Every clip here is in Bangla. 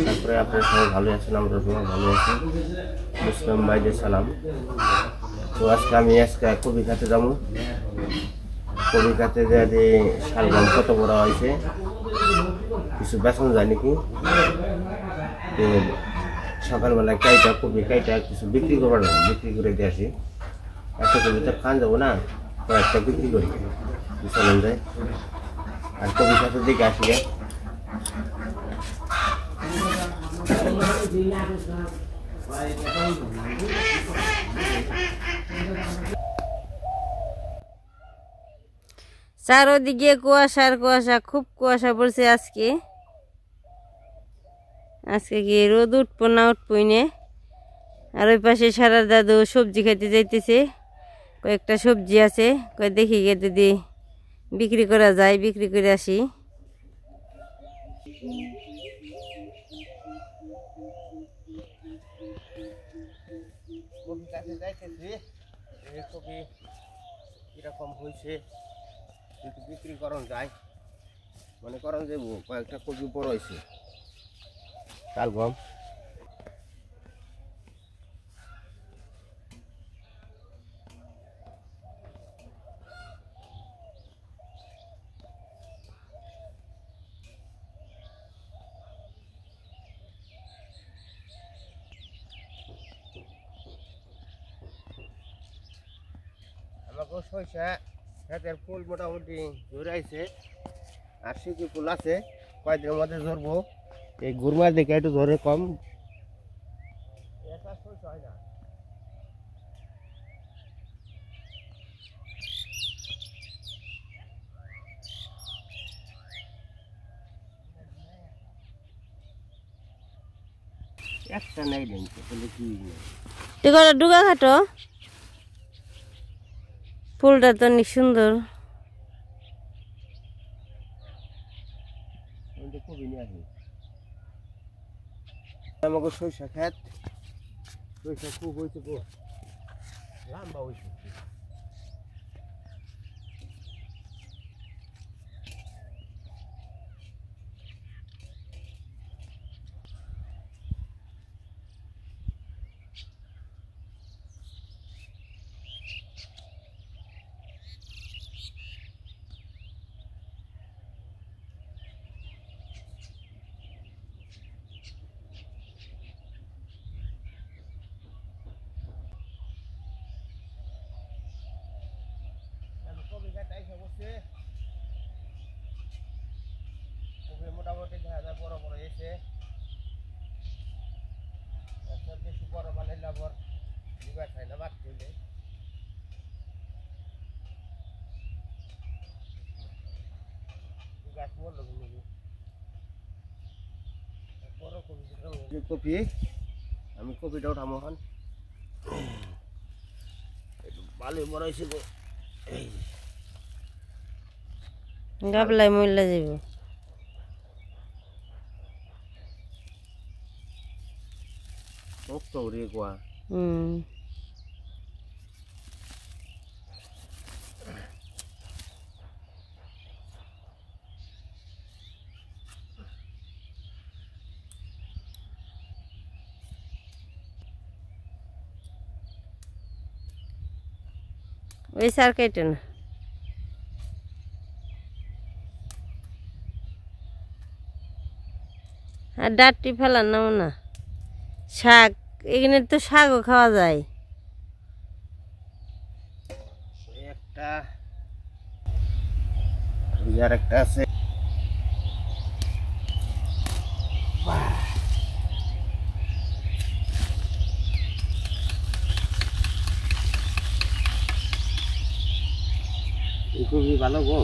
তারপরে আপনারা সবাই ভালো আছেন, আমরা সবাই ভালো আছি। মুসলিম ভাইদের সালাম। তো আমি কবি খাতে যাবো। কবি খাতে যে শালগম কত বড় হয়েছে কিছু বেতন যায় নাকি, সকালবেলায় কাইটা কবি কাইটা কিছু বিক্রি করবার না, বিক্রি করে দিয়ে আসি। একটা কবি তো খান যাবো না, কয়েকটা বিক্রি করি চলেন যায়। আর কবি খাতের দিকে আসি গে। চারোদিকে কুয়াশার কুয়াশা, খুব কুয়াশা পড়ছে আজকে। আজকে কি রোদ উঠবো না উঠবই নে। আর ওই পাশে সারার দাদু সবজি খেতে যাইতেছে, কয়েকটা সবজি আছে, কয়ে দেখি গে যদি বিক্রি করা যায়, বিক্রি করে আসি। কবি কাছে যাইতেছি, কবি কিরকম হয়েছে যদি বিক্রি করন যায়, মনে করেন যে কয়েকটা কবি বড় হয়েছে শালগম। আমাকে সরিষা ক্ষেতের ফুল মোটামুটি ধরে আইছে, আর সিকি ফুল আছে, কয়েকদিনের মধ্যে ধরবো। এই গুরমার দিকে একটু ধরে কম হয় না। একটা নাই তাহলে কি ডুগা খাটো, ফুলটা তো অনেক সুন্দর। কবি নিয়ে আসি। আমাকে সরিষা খেত, সরিষা খুব হয়েছে, লম্বা হয়েছে। মোটামুটি দেখা যায় বড় বড় এসে বেশি বড় বানাইলে আবার দিবা খাই না, বাড়তে হইলে গাছ মরলো। বড় কপি আমি কপিটা উঠামো এখন, ভালো বড় হয়েছে গো। গাবলাই মইলা যাব। ওই সার কেটে না, আর ডাঁটটি ফেলানো না। শাক, এখানে তো শাকও খাওয়া যায়। একটা আর একটা আছে, খুবই ভালো গো।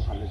ভালো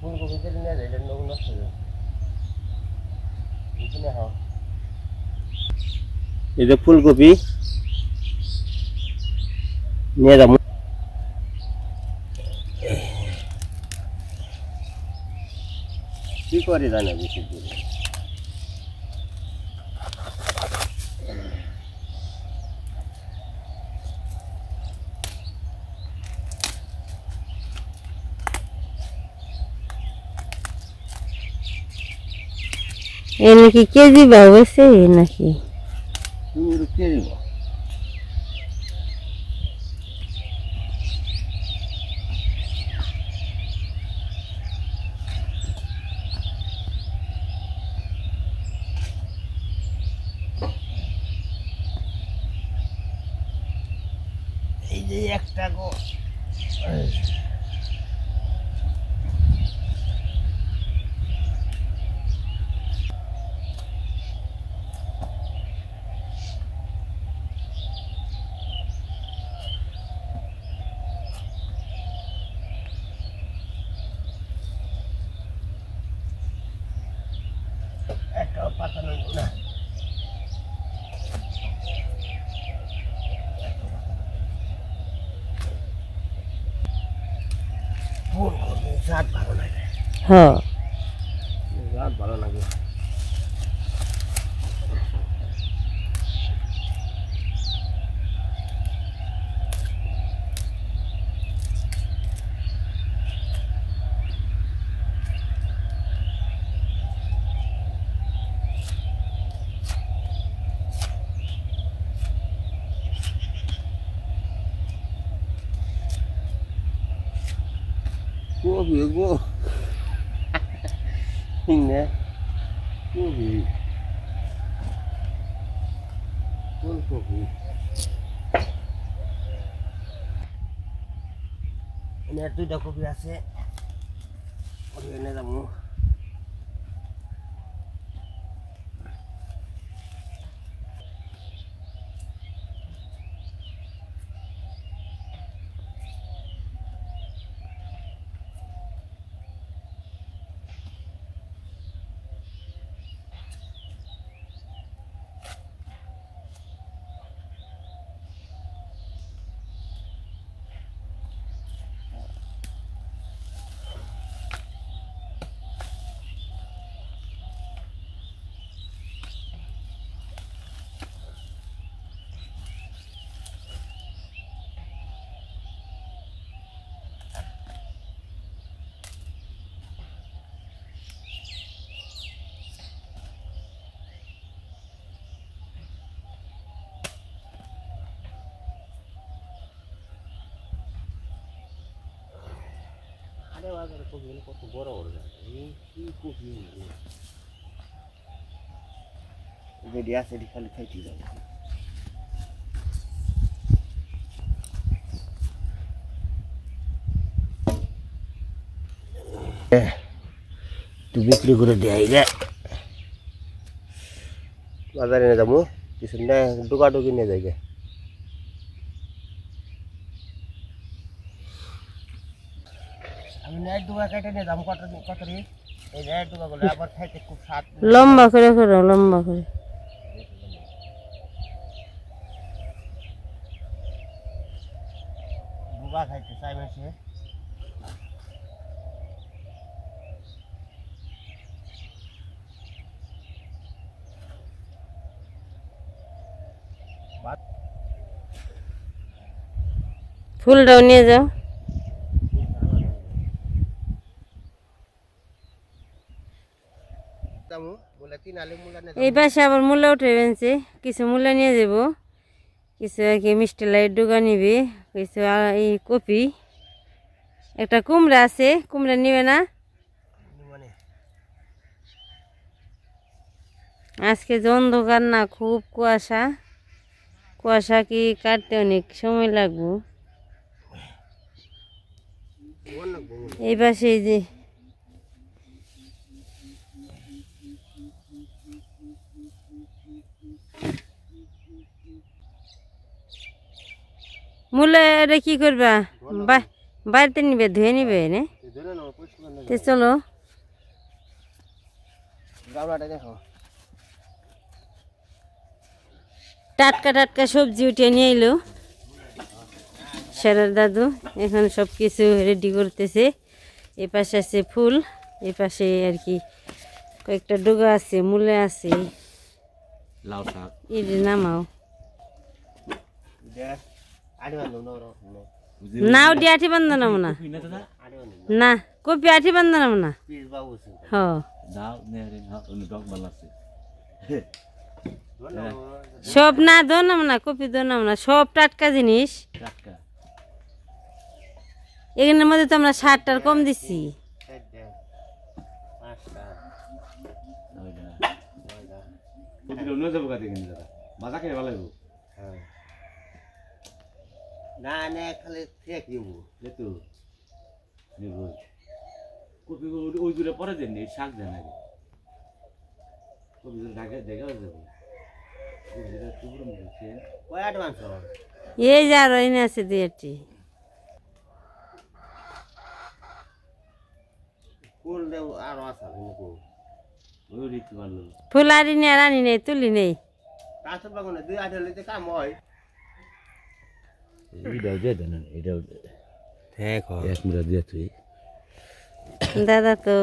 ফুলকপি কেটে নিয়ে যায়, এটা নষ্ট হয়ে যাবে। এই যে ফুলকপি নিয়ে যাবো। কি করে জানা বেশি দূরে নাকি কেজি ভাব হয়েছে নাকি তুমি কে দিব এই যে একটা গো একটা পাতা নেব না রাত ভালো লাগে হ্যাঁ রাত ভালো লাগে cua việc của hình nè cua việc cua việc ini tuh udah kopi AC ini kamu বাজারে কপিগুলো কত বড় বড় যায় এই কি কপি যেটি আছে এটি খালি খাইতে যাবে একটু বিক্রি করে দেয় রে বাজারে নিয়ে যাবো কিছু না ডুকাডুকি নিয়ে যাই গে আমি নেট ডুবা কেটে নিয়ে যাবো কত রে এই নেট ডুবা গুলো আবার খাইতে খুব স্বাদ লম্বা করে করো লম্বা করে ডুবা খাইতে চাই মেশে ফুলটাও নিয়ে যাও এই পাশে আবার মূলা উঠে বেঞ্চে কিছু মূলা নিয়ে যাব কিছু আর কি মিষ্টি লাইট ডুগা নিবে কিছু এই কপি একটা কুমড়া আছে কুমড়া নিবে না আজকে যে অন্ধকার না খুব কুয়াশা কুয়াশা কি কাটতে অনেক সময় লাগবে এই পাশে এই যে মূলা এটা কি করবা বাড়িতে নিবে ধুয়ে নিবে তে চলো গামলাটা দেখো টাটকা টাটকা সবজি উঠে নিয়ে এলো সারার দাদু। এখন সব কিছু রেডি করতেছে। এ পাশে আছে ফুল, এ পাশে আর কি কয়েকটা ডোগা আছে, মূলে আছে, লাউ শাক এই যে নামাও নাও ডি আঠি বান্ধ নামো না, না কপি আঠি বান্ধ নামো না। হ সব না দো নাম না, কপি দো নাম না, সব টাটকা জিনিস। এখানের মধ্যে তো আমরা 60টার কম দিচ্ছি। না না খালি ঠেক দিব যেতু কপি ওই দূরে পরে দেন শাক দেন আগে কপি ঢাকা দেখা যাবে কয় অ্যাডভান্স এই যে আর এনে আছে দুইটি ফুল দেব আর আছে ওই রিচ ভালো ফুলারি নিয়ে রানি নেই তুলি নেই কাছে বাগুনে 2 লিতে কাম হয় এটাও দে দেন এটাও দেখো এক মিনিট দিয়ে তুই দাদা তো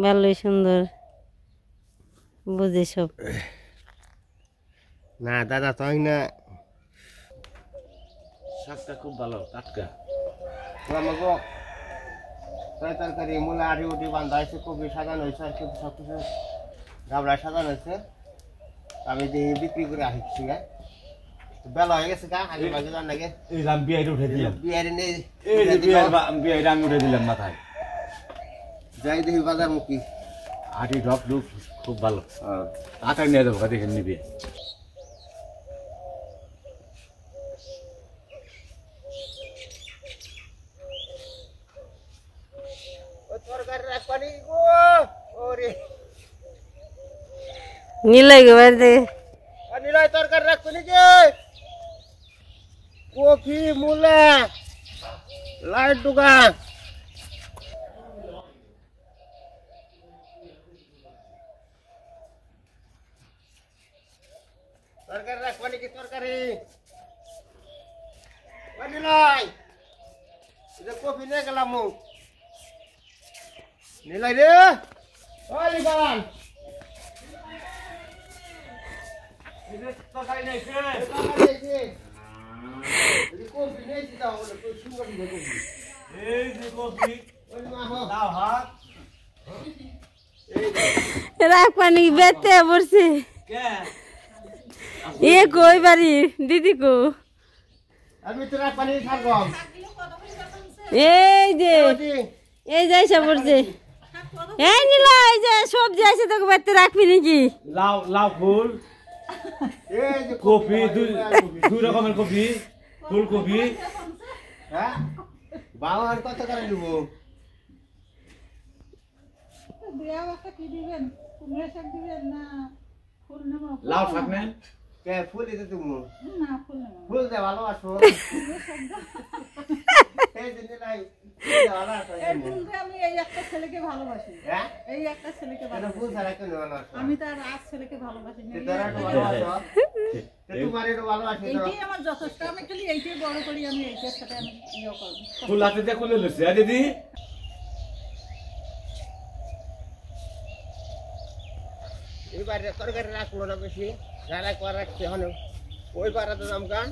ভালোই সুন্দর বুঝে সব। না দাদা তাই না শাকটা খুব ভালো টাটকা আমাকে তরকারি মূলা আড়ি উঠি বান্ধা হয়েছে, কপি সাজানো হয়েছে, আর কিন্তু সব কিছু গাবড়া সাজানো হয়েছে। আমি দিয়ে বিক্রি করে আসছি বেলা হয়ে গেছে গা আগে বাজে জান লাগে এই রাম বিয়াইরে উঠে দিলাম বিয়াইরে নেই এই যে বিয়াইরে আমি উঠে দিলাম মাথায় যাই দেখি বাজার মুখী আটি ঢপ ঢুক খুব ভালো আটা নিয়ে দেবো দেখে নিবি নীলাই গো বাড়িতে নীলাই তরকারি রাখছো নাকি কফি মূলা লাইট ডুগা তরকারি রাখবা নাকি তরকারি নীলাই কফি নিয়ে গেলাম নীলাই রে লিবান রাখবানি বেতে পড়ছে এ কই বাড়ি দিদি কো আমি তো রাখবানি থাকবাম এই যে এই যাইছে পড়ছে এই নিলা এই যে সবজি আছে তোকে বেতে রাখবি নাকি লাউ লাউ ফুল এই যে কফি দুই রকমের কফি ফুলকপি হ্যাঁ বাবা আর কত করে নিব লাউ শাক নেন কে ফুল দিতে তুমি না ফুল দে ভালো আছো এই দিন নাই ভালো আছো এই ফুল দে আমি এই একটা ছেলেকে ভালোবাসি হ্যাঁ এই একটা ছেলেকে ভালোবাসি ফুল ছাড়া কেন ভালো আছো আমি তো আর রাত ছেলেকে ভালোবাসি না তোরা তো ভালো আছো তোমারে তো ভালো আছো এইটাই আমার যথেষ্ট আমি খালি এইটাই বড় করি আমি এইটার সাথে আমি ইয়ে করব ফুল হাতে দে কোলে লইছে দিদি এবারে তরকারি রাখলো না বেশি যারা করা রাখছে হনে ওই বারাতে দাম গান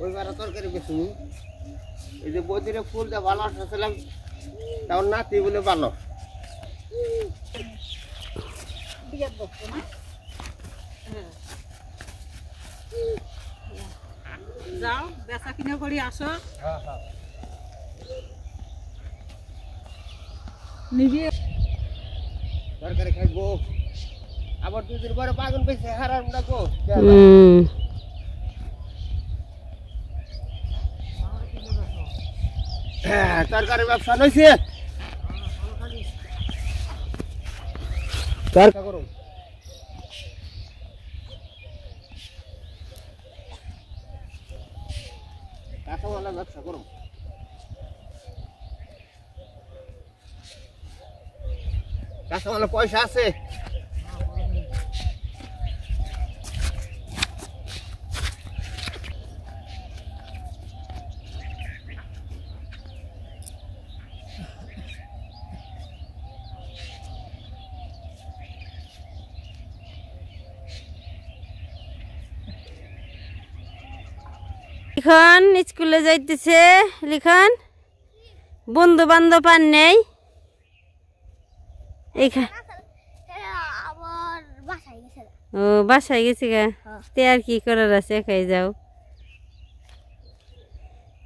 ওই বারা তরকারি বেশি এই যে বদিরে ফুল দিয়ে ভালো আসছিলাম তাও নাতি বলে ভালো যাও বেচা কিনা করি আসো নিবি তরকারি খাইবো আবার 2 দিন পরে পাগল পেছে হারাম ডাকো তরকারি ব্যবসা নইছে তরকা করো কাঁচামালা ব্যবসা করো কাঁচামালের পয়সা আছে? লিখন স্কুলে যাইতেছে। লিখন বন্ধু বান্ধব আর নেই ও বাসায় গেছি গা তে আর কি করার আছে একাই যাও।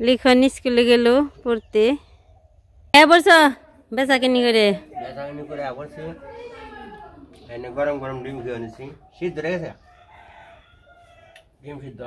লিখন স্কুলে গেল পড়তে। বলছ বেচা কিনি করে গরম গরম ডিম খেয়ে নিছি। সিদ্ধ হয়ে গেছে ডিম সিদ্ধ।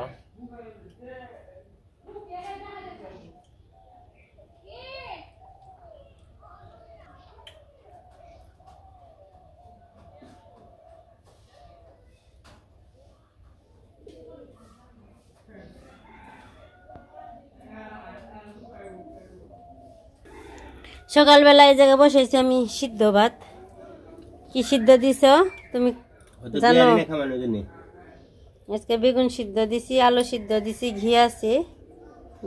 সকালবেলা এই জায়গায় বসেছি আমি সিদ্ধ ভাত। কি সিদ্ধ দিছ তুমি জানো? আজকে বেগুন সিদ্ধ দিছি, আলু সিদ্ধ দিছি, ঘি আছে,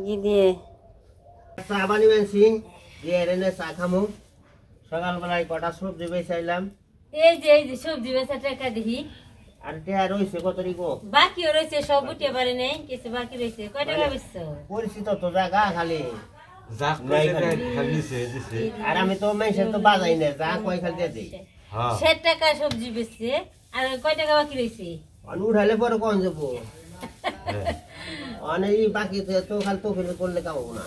ঘি দিয়ে চা বানিয়েছি দিয়ে এনে চা খামু। সকালবেলায় কটা সবজি বেচাইলাম। এই যে সবজি বেচা টাকা দেখি আর টিয়া রয়েছে কত রিকো বাকিও রয়েছে, সব উঠে পারে নেই, কিছু বাকি রয়েছে। কয় টাকা বেচছো? পরিচিত তো জায়গা খালি আর আমি তো মেসে তো বাজাই না, যা কয় খালি দিয়ে দিই। 60 টাকা সবজি বেচছে, আর কয় টাকা বাকি রয়েছে? উঠালে পরে কম যাবো অনেক বাকি তো খালি তো করলে কামবো না।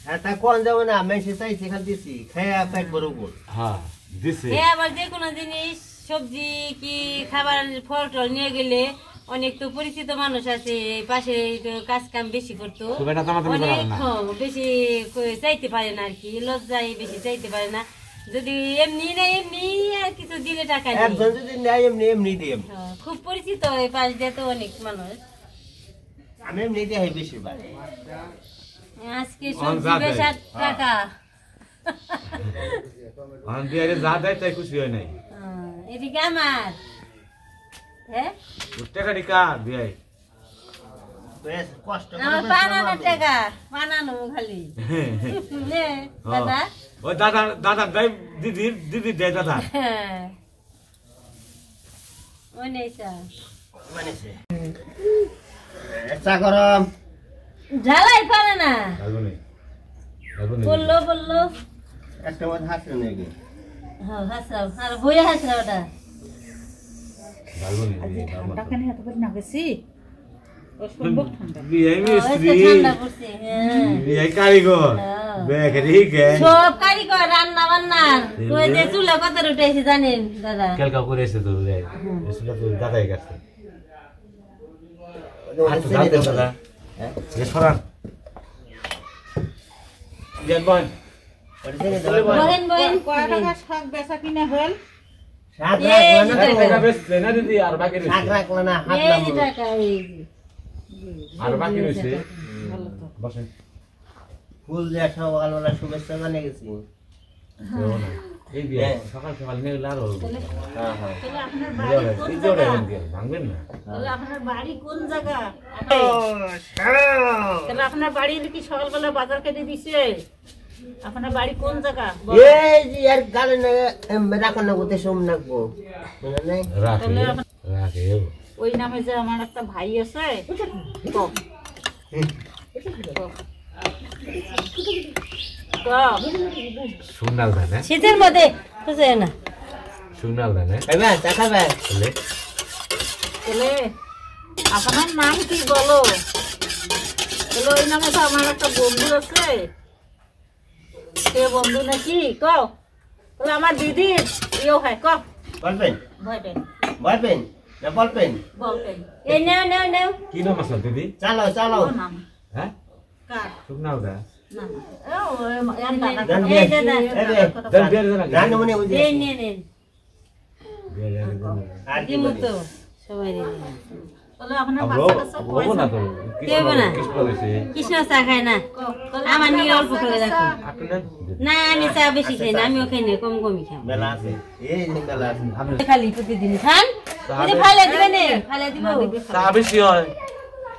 হ্যাঁ তা কম যাবো না, মেসে চাইছি খালি দিছি খেয়ে পেট বরবো। হ্যাঁ আবার যে কোনো জিনিস সবজি কি খাবার ফল টল নিয়ে গেলে অনেক তো পরিচিত মানুষ আছে পাশে, কাজ কাম বেশি করতো, অনেক বেশি চাইতে পারে না আর কি, লজ্জায় বেশি চাইতে পারে না। যদি এমনি না এমনি আর কিছু দিলে টাকা খুব পরিচিত হয় পাশ দিয়ে তো অনেক মানুষ। আমি এমনি দিয়ে বেশি আজকে সবজি বেশ 8 টাকা খুশি হয় নাই। এদিকে আমার বানানো টাকা বানানো খালি দাদা দাদা দেয় দিদি, দিদি দেয় দাদা। ঝালাই পারে না বললো বললো একটা মধ্যে হাসলে নাকি হাসরাও আর বইয়া হাসরাও ওটা সব কারিগর রান্না বান্নার চুলা কত উঠেছে জানেন দাদা? দাদাই কাছে শাক বেচা কিনা হল ফুল দিয়ে সকালবেলা শুভেচ্ছা জানিয়ে গেছি। সকাল সকাল নিয়ে গেলে আরো আপনার বাড়ি কোন জায়গা? তাহলে আপনার বাড়ি কি সকালবেলা বাজার কেটে দিছে? আপনার বাড়ি কোন জায়গা? এই যে আর গালে না রাখো না কোথায় সোম রাখবো ওই নামে যে আমার একটা ভাই আছে সুনাল ধানে শীতের মধ্যে বুঝে না সুনাল ধানে তাহলে আপনার নাম কি বলো? তাহলে ওই নামে তো আমার একটা বন্ধু আছে, সে বন্ধু নাকি কও? তাহলে আমার দিদির ইয়েও হয় ক বলবেন বলবেন বলবেন না বলবেন বলবেন এই নাও নাও নাও কি নাম আছে দিদি? চালো চালো ও নাম হ্যাঁ কার সুনাল দা নাম ও এম দাদা এই দাদা দেন বের দেন রান্না মনে বুঝে এই নেন আর কি দিমু তো সবাই দিন। ও তাহলে আপনার আমরাও বাচ্চা কাচ্চা হবো না তো কে হবে না? কৃষ্ণ হয়েছে কৃষ্ণ চা খায় না আমার নিয়ে অল্প করে দেখো আপনার না আমি চা বেশি খাই না আমিও খাই না কম কমই খাই মেলা আছে এই যে মেলা আছে খালি প্রতিদিন খান ওই যে ফালে দিবে নে ফালে দিব চা বেশি হয়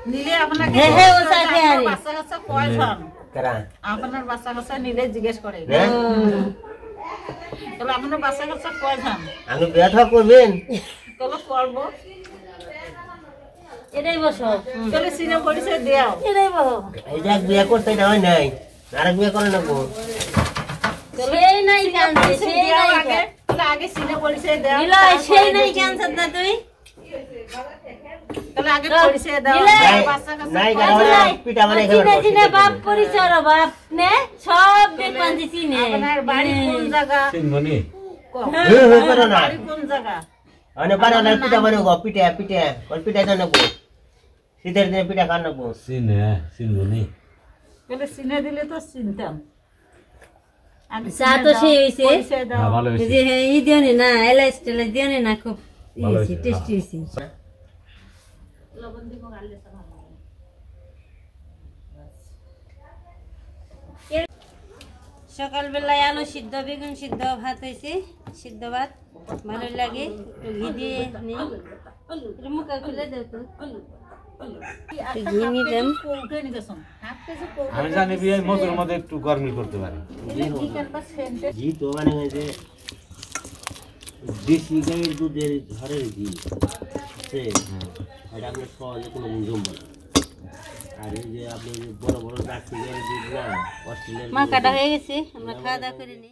নিলে আপনাকে হ্যাঁ, হ্যাঁ, ও চা খেয়ে আরে। বাচ্চা কাচ্চা কয়জন কারা আপনার বাচ্চা কাচ্চা নিলে জিজ্ঞেস করে হ্যাঁ তাহলে আপনার বাচ্চা কাচ্চা কয়জন আমি ব্যথা করবেন তাহলে করবো এটাই বসো তাহলে সিনে পরিচয় দেও এটাই বসো এই যে বিয়ে করতে এটা হয় নাই আরেক বিয়ে করে নেবো সেই নাই কানছে সেই দেও নাই আগে তাহলে আগে সিনে পরিচয় দেও নিলয় সেই নাই কানছে না তুই তাহলে আগে পরিচয় দাও নিলয়। বাচ্চা কাচ্চা নাই কয়জন? কারা পিঠা মানে চিনে খাবার চিনে বাপ পরিচয় রে বাপ নে সব বেকান্তি চিনে আপনার বাড়ি কোন জায়গা সিনমনি কও। করো না বাড়ি কোন জায়গা અને પારો ના પીટા બનવો પીટા પીટા કોણ પીટા તો નકો સીધર ને પીટા ખાન નકો সিনমনি তাহলে সিনে দিলে তো চিনতাম আগে চা সিনে তো দাও, সেই হইছে। পরিচয় দাও হ্যাঁ ভালো হয়েছে যে ই দিওনি না এলাইচ টেলাইচ দিওনি না খুব ভালো ইসি হয়েছে, টেস্টি হইছে সকালবেলায় আলু সিদ্ধ বেগুন সিদ্ধ ভাত হয়েছে সিদ্ধ ভাত ভালো লাগে একটু ঘি দিয়ে নিই একটু মুখা খুলে দাও তো একটু ঘি নিলাম কৌটে নিয়ে গেছো হাত কেজি কৌটে আমি জানি বিয়ে মজুর মধ্যে একটু গরমি করতে পারি ঘি কেনবা সেন্টে ঘি তো মানে যে দেশি গাইয়ের দুধের ঘরের ঘি সে এটা আপনি সহজে কোনো জমবে না আর এই যে আপনি বড় বড় জার্সি গাইয়ের দুধ না অস্ট্রেলিয়ার মা কাটা হয়ে গেছে আমরা খাওয়া দাওয়া করে নিই